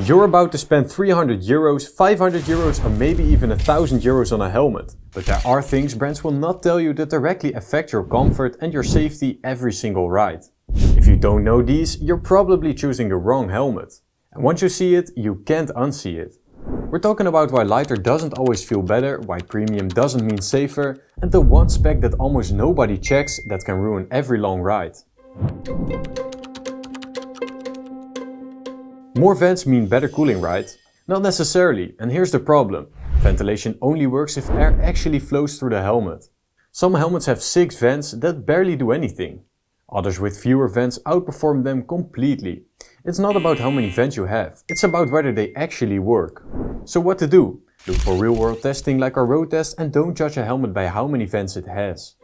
You're about to spend 300 euros, 500 euros or maybe even 1000 euros on a helmet. But there are things brands will not tell you that directly affect your comfort and your safety every single ride. If you don't know these, you're probably choosing the wrong helmet. And once you see it, you can't unsee it. We're talking about why lighter doesn't always feel better, why premium doesn't mean safer, and the one spec that almost nobody checks that can ruin every long ride. More vents mean better cooling, right? Not necessarily, and here's the problem. Ventilation only works if air actually flows through the helmet. Some helmets have 6 vents that barely do anything. Others with fewer vents outperform them completely. It's not about how many vents you have, it's about whether they actually work. So what to do? Look for real-world testing like our road test and don't judge a helmet by how many vents it has.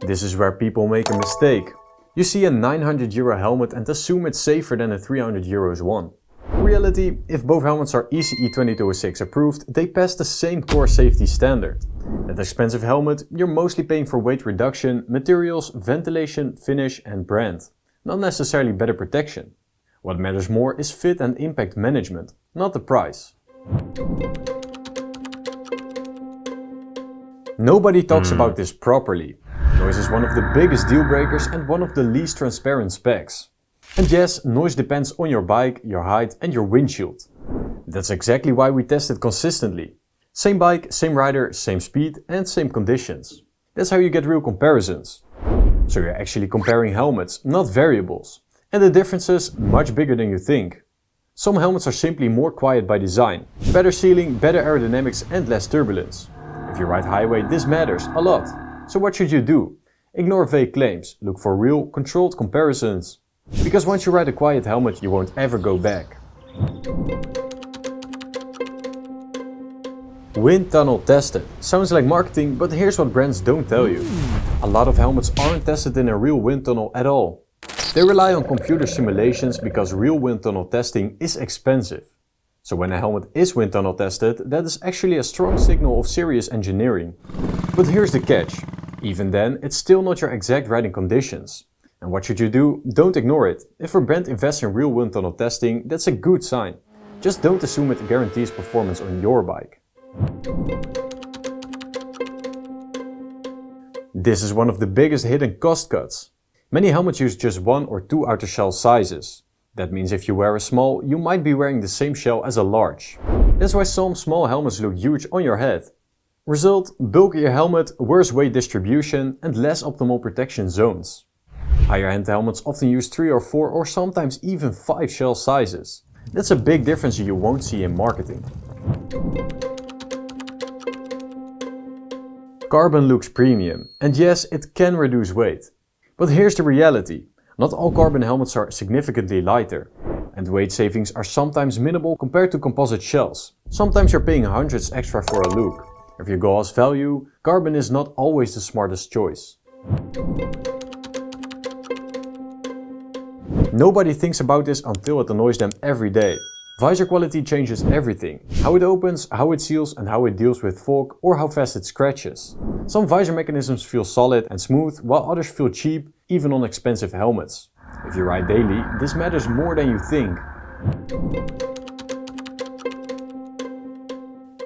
This is where people make a mistake. You see a 900 euro helmet and assume it's safer than a 300 euros one. In reality, if both helmets are ECE 2206 approved, they pass the same core safety standard. That expensive helmet, you're mostly paying for weight reduction, materials, ventilation, finish and brand. Not necessarily better protection. What matters more is fit and impact management, not the price. Nobody talks about this properly. Noise is one of the biggest deal breakers and one of the least transparent specs. And yes, noise depends on your bike, your height and your windshield. That's exactly why we test it consistently. Same bike, same rider, same speed and same conditions. That's how you get real comparisons. So you're actually comparing helmets, not variables. And the difference is much bigger than you think. Some helmets are simply more quiet by design. Better sealing, better aerodynamics and less turbulence. If you ride highway, this matters a lot. So what should you do? Ignore vague claims, look for real, controlled comparisons. Because once you ride a quiet helmet, you won't ever go back. Wind tunnel tested. Sounds like marketing, but here's what brands don't tell you. A lot of helmets aren't tested in a real wind tunnel at all. They rely on computer simulations because real wind tunnel testing is expensive. So when a helmet is wind tunnel tested, that is actually a strong signal of serious engineering. But here's the catch. Even then, it's still not your exact riding conditions. And what should you do? Don't ignore it. If a brand invests in real wind tunnel testing, that's a good sign. Just don't assume it guarantees performance on your bike. This is one of the biggest hidden cost cuts. Many helmets use just 1 or 2 outer shell sizes. That means if you wear a small, you might be wearing the same shell as a large. That's why some small helmets look huge on your head. Result, bulkier helmet, worse weight distribution and less optimal protection zones. Higher end helmets often use 3 or 4 or sometimes even 5 shell sizes. That's a big difference you won't see in marketing. Carbon looks premium, and yes, it can reduce weight. But here's the reality. Not all carbon helmets are significantly lighter. And weight savings are sometimes minimal compared to composite shells. Sometimes you're paying hundreds extra for a look. If you go as value, carbon is not always the smartest choice. Nobody thinks about this until it annoys them every day. Visor quality changes everything. How it opens, how it seals and how it deals with fog or how fast it scratches. Some visor mechanisms feel solid and smooth while others feel cheap, even on expensive helmets. If you ride daily, this matters more than you think.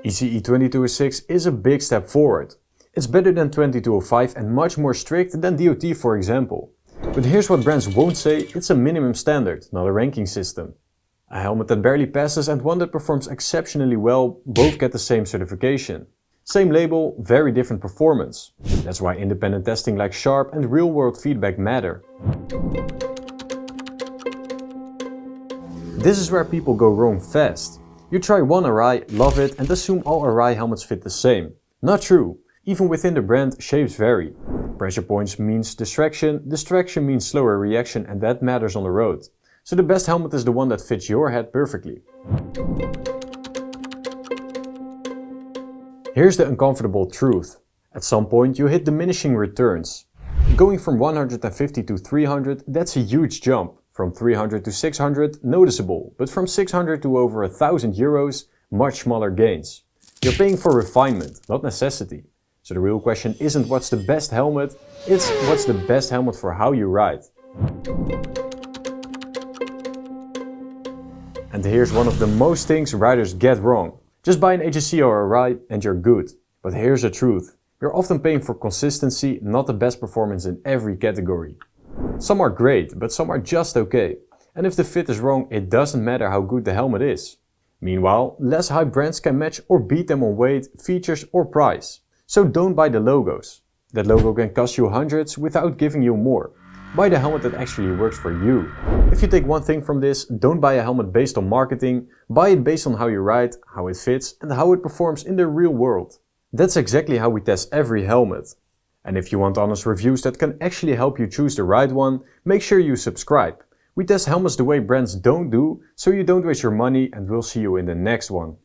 ECE 2206 is a big step forward. It's better than 2205 and much more strict than DOT, for example. But here's what brands won't say, it's a minimum standard, not a ranking system. A helmet that barely passes and one that performs exceptionally well both get the same certification. Same label, very different performance. That's why independent testing like Sharp and real-world feedback matter. This is where people go wrong fast. You try one Arai, love it and assume all Arai helmets fit the same. Not true. Even within the brand, shapes vary. Pressure points means distraction, distraction means slower reaction and that matters on the road. So the best helmet is the one that fits your head perfectly. Here's the uncomfortable truth. At some point you hit diminishing returns. Going from 150 to 300, that's a huge jump. From 300 to 600, noticeable, but from 600 to over 1000 euros, much smaller gains. You're paying for refinement, not necessity. So the real question isn't what's the best helmet, it's what's the best helmet for how you ride. And here's one of the most things riders get wrong. Just buy an HSC or a ride and you're good. But here's the truth. You're often paying for consistency, not the best performance in every category. Some are great, but some are just okay. And if the fit is wrong, it doesn't matter how good the helmet is. Meanwhile, less hype brands can match or beat them on weight, features or price. So don't buy the logos. That logo can cost you hundreds without giving you more. Buy the helmet that actually works for you. If you take one thing from this, don't buy a helmet based on marketing, buy it based on how you ride, how it fits and how it performs in the real world. That's exactly how we test every helmet. And if you want honest reviews that can actually help you choose the right one, make sure you subscribe. We test helmets the way brands don't do, so you don't waste your money, and we'll see you in the next one.